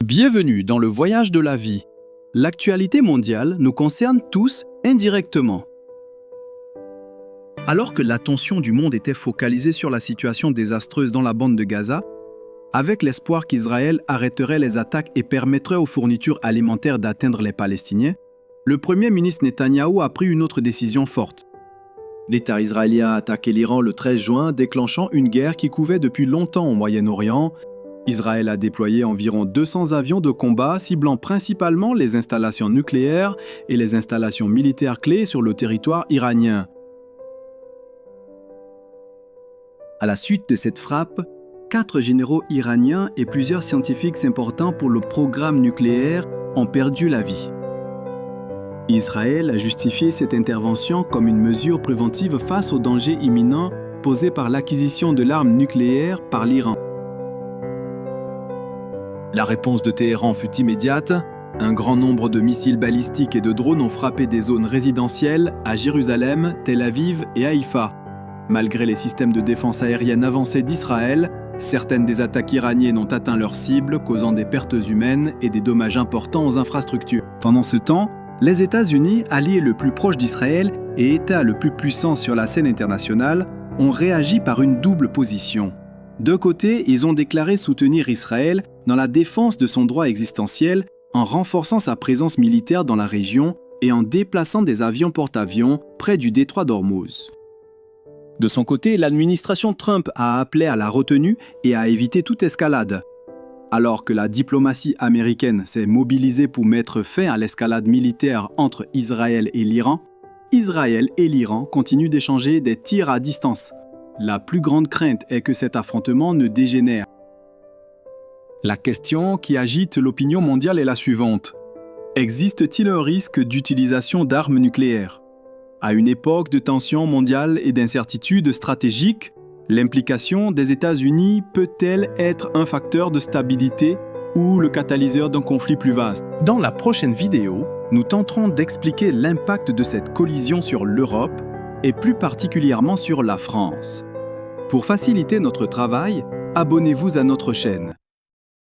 Bienvenue dans le voyage de la vie. L'actualité mondiale nous concerne tous indirectement. Alors que l'attention du monde était focalisée sur la situation désastreuse dans la bande de Gaza, avec l'espoir qu'Israël arrêterait les attaques et permettrait aux fournitures alimentaires d'atteindre les Palestiniens, le Premier ministre Netanyahou a pris une autre décision forte. L'État israélien a attaqué l'Iran le 13 juin, déclenchant une guerre qui couvait depuis longtemps au Moyen-Orient. Israël a déployé environ 200 avions de combat ciblant principalement les installations nucléaires et les installations militaires clés sur le territoire iranien. À la suite de cette frappe, 4 généraux iraniens et plusieurs scientifiques importants pour le programme nucléaire ont perdu la vie. Israël a justifié cette intervention comme une mesure préventive face au danger imminent posé par l'acquisition de l'arme nucléaire par l'Iran. La réponse de Téhéran fut immédiate. Un grand nombre de missiles balistiques et de drones ont frappé des zones résidentielles à Jérusalem, Tel Aviv et Haïfa. Malgré les systèmes de défense aérienne avancés d'Israël, certaines des attaques iraniennes ont atteint leurs cibles, causant des pertes humaines et des dommages importants aux infrastructures. Pendant ce temps, les États-Unis, alliés le plus proche d'Israël et État le plus puissant sur la scène internationale, ont réagi par une double position. De côté, ils ont déclaré soutenir Israël dans la défense de son droit existentiel en renforçant sa présence militaire dans la région et en déplaçant des avions porte-avions près du détroit d'Ormuz. De son côté, l'administration Trump a appelé à la retenue et à éviter toute escalade. Alors que la diplomatie américaine s'est mobilisée pour mettre fin à l'escalade militaire entre Israël et l'Iran continuent d'échanger des tirs à distance. La plus grande crainte est que cet affrontement ne dégénère. La question qui agite l'opinion mondiale est la suivante. Existe-t-il un risque d'utilisation d'armes nucléaires ? À une époque de tensions mondiales et d'incertitudes stratégiques, l'implication des États-Unis peut-elle être un facteur de stabilité ou le catalyseur d'un conflit plus vaste ? Dans la prochaine vidéo, nous tenterons d'expliquer l'impact de cette collision sur l'Europe et plus particulièrement sur la France. Pour faciliter notre travail, abonnez-vous à notre chaîne.